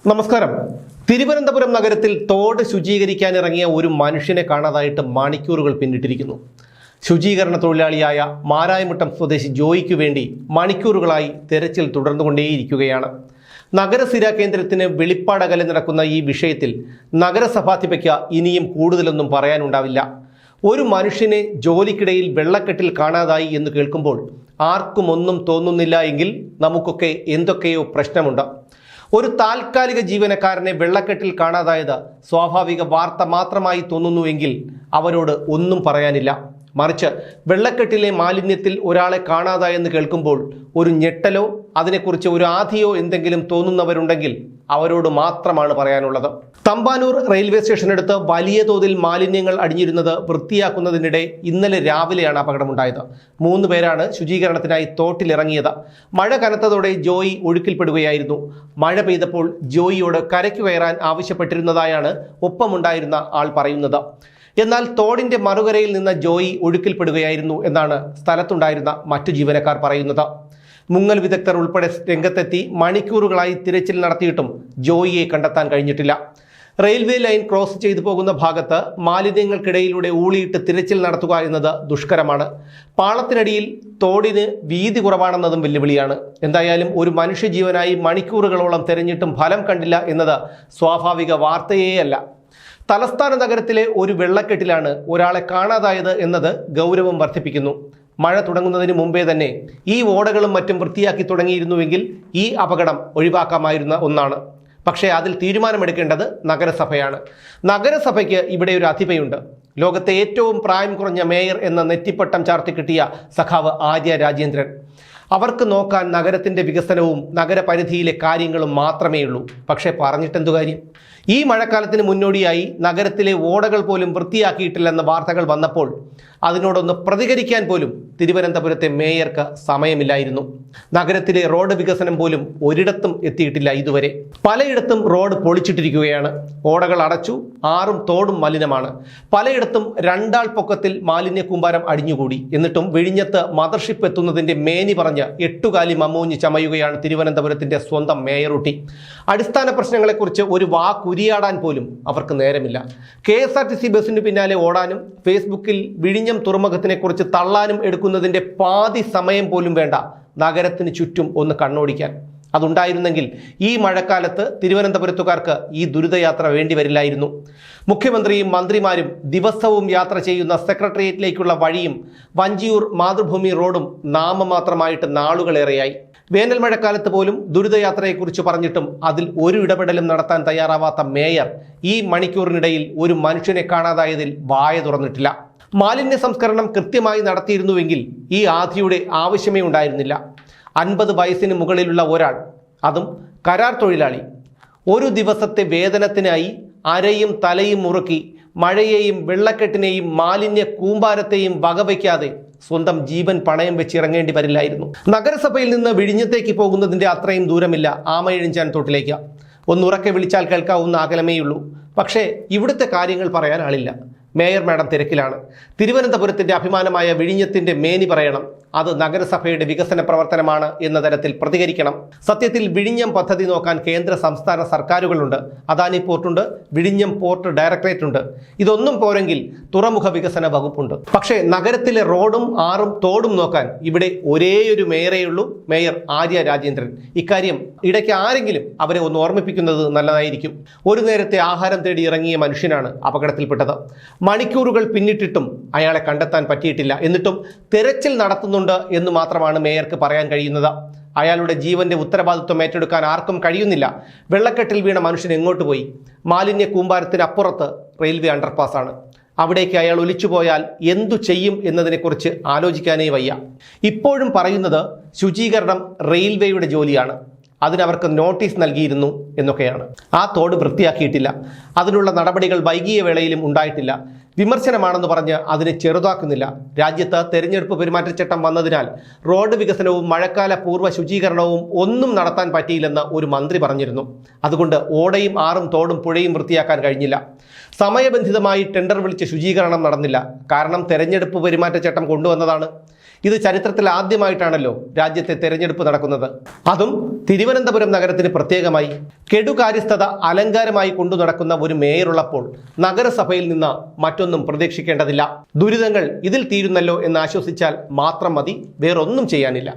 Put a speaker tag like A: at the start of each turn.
A: നമസ്കാരം. തിരുവനന്തപുരം നഗരത്തിൽ തോട് ശുചീകരിക്കാനിറങ്ങിയ ഒരു മനുഷ്യനെ കാണാതായിട്ട് മണിക്കൂറുകൾ പിന്നിട്ടിരിക്കുന്നു. ശുചീകരണ തൊഴിലാളിയായ മാരായമുട്ടം സ്വദേശി ജോയിക്ക് വേണ്ടി മണിക്കൂറുകളായി തെരച്ചിൽ തുടർന്നുകൊണ്ടേയിരിക്കുകയാണ്. നഗരസ്ഥിര കേന്ദ്രത്തിന് വെളിപ്പാടകലെ നടക്കുന്ന ഈ വിഷയത്തിൽ നഗരസഭാധിപയ്ക്ക് ഇനിയും കൂടുതലൊന്നും പറയാനുണ്ടാവില്ല. ഒരു മനുഷ്യനെ ജോലിക്കിടയിൽ വെള്ളക്കെട്ടിൽ കാണാതായി എന്ന് കേൾക്കുമ്പോൾ ആർക്കും ഒന്നും തോന്നുന്നില്ല എങ്കിൽ നമുക്കൊക്കെ എന്തൊക്കെയോ പ്രശ്നമുണ്ട്. ഒരു താൽക്കാലിക ജീവനക്കാരനെ വെള്ളക്കെട്ടിൽ കാണാതായത് സ്വാഭാവിക വാർത്ത മാത്രമായി തോന്നുന്നുവെങ്കിൽ അവരോട് ഒന്നും പറയാനില്ല. മറിച്ച് വെള്ളക്കെട്ടിലെ മാലിന്യത്തിൽ ഒരാളെ കാണാതായെന്ന് കേൾക്കുമ്പോൾ ഒരു ഞെട്ടലോ അതിനെക്കുറിച്ച് ഒരു ആധിയോ എന്തെങ്കിലും തോന്നുന്നവരുണ്ടെങ്കിൽ അവരോട് മാത്രമാണ് പറയാനുള്ളത്. തമ്പാനൂർ റെയിൽവേ സ്റ്റേഷനടുത്ത് വലിയ തോതിൽ മാലിന്യങ്ങൾ അടിഞ്ഞിരുന്നത് വൃത്തിയാക്കുന്നതിനിടെ ഇന്നലെ രാവിലെയാണ് അപകടമുണ്ടായത്. 3 പേരാണ് ശുചീകരണത്തിനായി തോട്ടിലിറങ്ങിയത്. മഴ കനത്തതോടെ ജോയി ഒഴുക്കിൽപ്പെടുകയായിരുന്നു. മഴ പെയ്തപ്പോൾ ജോയിയോട് കരയ്ക്ക് കയറാൻ ആവശ്യപ്പെട്ടിരുന്നതായാണ് ഒപ്പമുണ്ടായിരുന്ന ആൾ പറയുന്നത്. എന്നാൽ തോടിന്റെ മറുകരയിൽ നിന്ന് ജോയി ഒഴുക്കിൽപ്പെടുകയായിരുന്നു എന്നാണ് സ്ഥലത്തുണ്ടായിരുന്ന മറ്റു ജീവനക്കാർ പറയുന്നത്. മുങ്ങൽ വിദഗ്ധർ ഉൾപ്പെടെ രംഗത്തെത്തി മണിക്കൂറുകളായി തിരച്ചിൽ നടത്തിയിട്ടും ജോയിയെ കണ്ടെത്താൻ കഴിഞ്ഞിട്ടില്ല. റെയിൽവേ ലൈൻ ക്രോസ് ചെയ്തു പോകുന്ന ഭാഗത്ത് മാലിന്യങ്ങൾക്കിടയിലൂടെ ഊളിയിട്ട് തിരച്ചിൽ നടത്തുക എന്നത് ദുഷ്കരമാണ്. പാളത്തിനടിയിൽ തോടിന് വീതി കുറവാണെന്നതും വെല്ലുവിളിയാണ്. എന്തായാലും ഒരു മനുഷ്യജീവനായി മണിക്കൂറുകളോളം തിരഞ്ഞിട്ടും ഫലം കണ്ടില്ല എന്നത് സ്വാഭാവിക വാർത്തയേയല്ല. തലസ്ഥാന നഗരത്തിലെ ഒരു വെള്ളക്കെട്ടിലാണ് ഒരാളെ കാണാതായത് എന്നത് ഗൗരവം വർദ്ധിപ്പിക്കുന്നു. മഴ തുടങ്ങുന്നതിന് മുമ്പേ തന്നെ ഈ ഓടകളും മറ്റും വൃത്തിയാക്കി തുടങ്ങിയിരുന്നുവെങ്കിൽ ഈ അപകടം ഒഴിവാക്കാമായിരുന്ന ഒന്നാണ്. പക്ഷേ അതിൽ തീരുമാനമെടുക്കേണ്ടത് നഗരസഭയാണ്. നഗരസഭയ്ക്ക് ഇവിടെ ഒരു അധിപയുണ്ട്. ലോകത്തെ ഏറ്റവും പ്രായം കുറഞ്ഞ മേയർ എന്ന നെറ്റിപ്പട്ടം ചാർത്തി കിട്ടിയ സഖാവ് ആര്യ രാജേന്ദ്രൻ. അവർക്ക് നോക്കാൻ നഗരത്തിൻ്റെ വികസനവും നഗരപരിധിയിലെ കാര്യങ്ങളും മാത്രമേ ഉള്ളൂ. പക്ഷേ പറഞ്ഞിട്ടെന്തു കാര്യം? ഈ മഴക്കാലത്തിന് മുന്നോടിയായി നഗരത്തിലെ ഓടകൾ പോലും വൃത്തിയാക്കിയിട്ടില്ലെന്ന വാർത്തകൾ വന്നപ്പോൾ അതിനോടൊന്ന് പ്രതികരിക്കാൻ പോലും തിരുവനന്തപുരത്തെ മേയർക്ക് സമയമില്ലായിരുന്നു. നഗരത്തിലെ റോഡ് വികസനം പോലും ഒരിടത്തും എത്തിയിട്ടില്ല ഇതുവരെ. പലയിടത്തും റോഡ് പൊളിച്ചിട്ടിരിക്കുകയാണ്. ഓടകൾ അടച്ചു, ആറും തോടും മലിനമാണ്. പലയിടത്തും 2 ആൾ പൊക്കത്തിൽ മാലിന്യ കൂമ്പാരം അടിഞ്ഞുകൂടി. എന്നിട്ടും വിഴിഞ്ഞത്ത് മദർഷിപ്പ് എത്തുന്നതിൻ്റെ മേനി പറഞ്ഞ് 8 കാലി മമ്മൂഞ്ഞ് ചമയുകയാണ് തിരുവനന്തപുരത്തിൻ്റെ സ്വന്തം മേയറുട്ടി. അടിസ്ഥാന പ്രശ്നങ്ങളെക്കുറിച്ച് ഒരു വാക്കുരിയാടാൻ പോലും അവർക്ക് നേരമില്ല. KSRTC ബസ്സിന് പിന്നാലെ ഓടാനും ഫേസ്ബുക്കിൽ വിഴിഞ്ഞം തുറമുഖത്തിനെക്കുറിച്ച് തള്ളാനും എടുക്കുന്നതിൻ്റെ പാതി സമയം പോലും വേണ്ട നഗരത്തിന് ചുറ്റും ഒന്ന് കണ്ണോടിക്കാൻ. അതുണ്ടായിരുന്നെങ്കിൽ ഈ മഴക്കാലത്ത് തിരുവനന്തപുരത്തുകാർക്ക് ഈ ദുരിതയാത്ര വേണ്ടിവരില്ലായിരുന്നു. മുഖ്യമന്ത്രിയും മന്ത്രിമാരും ദിവസവും യാത്ര ചെയ്യുന്ന സെക്രട്ടേറിയറ്റിലേക്കുള്ള വഴിയും വഞ്ചിയൂർ മാതൃഭൂമി റോഡും നാമമാത്രമായിട്ട് നാളുകളേറെയായി. വേനൽ മഴക്കാലത്ത് പോലും ദുരിതയാത്രയെക്കുറിച്ച് പറഞ്ഞിട്ടും അതിൽ ഒരു ഇടപെടലും നടത്താൻ തയ്യാറാവാത്ത മേയർ ഈ മണിക്കൂറിനിടയിൽ ഒരു മനുഷ്യനെ കാണാതായതിൽ വായ തുറന്നിട്ടില്ല. മാലിന്യ സംസ്കരണം കൃത്യമായി നടത്തിയിരുന്നുവെങ്കിൽ ഈ ആധിയുടെ ആവശ്യമേ ഉണ്ടായിരുന്നില്ല. 50 വയസ്സിന് മുകളിലുള്ള ഒരാൾ, അതും കരാർ തൊഴിലാളി, ഒരു ദിവസത്തെ വേതനത്തിനായി അരയും തലയും മുറുക്കി മഴയെയും വെള്ളക്കെട്ടിനെയും മാലിന്യ കൂമ്പാരത്തെയും വകവയ്ക്കാതെ സ്വന്തം ജീവൻ പണയം വെച്ചിറങ്ങേണ്ടി വരില്ലായിരുന്നു. നഗരസഭയിൽ നിന്ന് വിഴിഞ്ഞത്തേക്ക് പോകുന്നതിൻ്റെ അത്രയും ദൂരമില്ല ആമയിഴഞ്ചാൻ തോട്ടിലേക്ക്. ഒന്നുറക്കെ വിളിച്ചാൽ കേൾക്കാവുന്ന അകലമേയുള്ളൂ. പക്ഷേ ഇവിടുത്തെ കാര്യങ്ങൾ പറയാൻ ആളില്ല. മേയർ മാഡം തിരക്കിലാണ്. തിരുവനന്തപുരത്തിൻ്റെ അഭിമാനമായ വിഴിഞ്ഞത്തിൻ്റെ മേനി പറയണം. അത് നഗരസഭയുടെ വികസന പ്രവർത്തനമാണ് എന്ന തരത്തിൽ പ്രതികരിക്കണം. സത്യത്തിൽ വിഴിഞ്ഞം പദ്ധതി നോക്കാൻ കേന്ദ്ര സംസ്ഥാന സർക്കാരുകളുണ്ട്. അദാനി പോർട്ടുണ്ട്, വിഴിഞ്ഞം പോർട്ട് ഡയറക്ടറേറ്റ് ഉണ്ട്. ഇതൊന്നും പോരെങ്കിൽ തുറമുഖ വികസന വകുപ്പുണ്ട്. പക്ഷേ നഗരത്തിലെ റോഡും ആറും തോടും നോക്കാൻ ഇവിടെ ഒരേയൊരു മേയറേയുള്ളൂ, മേയർ ആര്യ രാജേന്ദ്രൻ. ഇക്കാര്യം ഇടയ്ക്ക് ആരെങ്കിലും അവരെ ഒന്ന് ഓർമ്മിപ്പിക്കുന്നത് നല്ലതായിരിക്കും. ഒരു നേരത്തെ ആഹാരം തേടി ഇറങ്ങിയ മനുഷ്യനാണ് അപകടത്തിൽപ്പെട്ടത്. മണിക്കൂറുകൾ പിന്നിട്ടിട്ടും അയാളെ കണ്ടെത്താൻ പറ്റിയിട്ടില്ല. എന്നിട്ടും തെരച്ചിൽ നടത്തുന്നുണ്ട് എന്ന് മാത്രമാണ് മേയർക്ക് പറയാൻ കഴിയുന്നത്. അയാളുടെ ജീവന്റെ ഉത്തരവാദിത്വം ഏറ്റെടുക്കാൻ ആർക്കും കഴിയുന്നില്ല. വെള്ളക്കെട്ടിൽ വീണ മനുഷ്യൻ എങ്ങോട്ട് പോയി? മാലിന്യ കൂമ്പാരത്തിനപ്പുറത്ത് റെയിൽവേ അണ്ടർപാസാണ്. അവിടേക്ക് അയാൾ ഒലിച്ചുപോയാൽ എന്തു ചെയ്യും എന്നതിനെക്കുറിച്ച് ആലോചിക്കാനേ വയ്യ. ഇപ്പോഴും പറയുന്നത് ശുചീകരണം റെയിൽവേയുടെ ജോലിയാണ്, അതിനവർക്ക് നോട്ടീസ് നൽകിയിരുന്നു എന്നൊക്കെയാണ്. ആ തോട് വൃത്തിയാക്കിയിട്ടില്ല. അതിനുള്ള നടപടികൾ വൈകിയ വേളയിലും ഉണ്ടായിട്ടില്ല. വിമർശനമാണെന്ന് പറഞ്ഞ് അതിനെ ചെറുതാക്കുന്നില്ല. രാജ്യത്ത് തെരഞ്ഞെടുപ്പ് പെരുമാറ്റച്ചട്ടം വന്നതിനാൽ റോഡ് വികസനവും മഴക്കാല പൂർവ്വ ശുചീകരണവും ഒന്നും നടത്താൻ പറ്റിയില്ലെന്ന് ഒരു മന്ത്രി പറഞ്ഞിരുന്നു. അതുകൊണ്ട് ഓടയും ആറും തോടും പുഴയും വൃത്തിയാക്കാൻ കഴിഞ്ഞില്ല. സമയബന്ധിതമായി ടെൻഡർ വിളിച്ച് ശുചീകരണം നടന്നില്ല. കാരണം തെരഞ്ഞെടുപ്പ് പെരുമാറ്റച്ചട്ടം കൊണ്ടുവന്നതാണ്. ഇത് ചരിത്രത്തിൽ ആദ്യമായിട്ടാണല്ലോ രാജ്യത്തെ തെരഞ്ഞെടുപ്പ് നടക്കുന്നത്, അതും തിരുവനന്തപുരം നഗരത്തിന് പ്രത്യേകമായി. കെടുകാര്യസ്ഥത അലങ്കാരമായി കൊണ്ടു നടക്കുന്ന ഒരു മേയറുള്ളപ്പോൾ നഗരസഭയിൽ നിന്ന് മറ്റൊന്നും പ്രതീക്ഷിക്കേണ്ടതില്ല. ദുരിതങ്ങൾ ഇതിൽ തീരുന്നല്ലോ എന്ന് ആശ്വസിച്ചാൽ മാത്രം മതി, വേറൊന്നും ചെയ്യാനില്ല.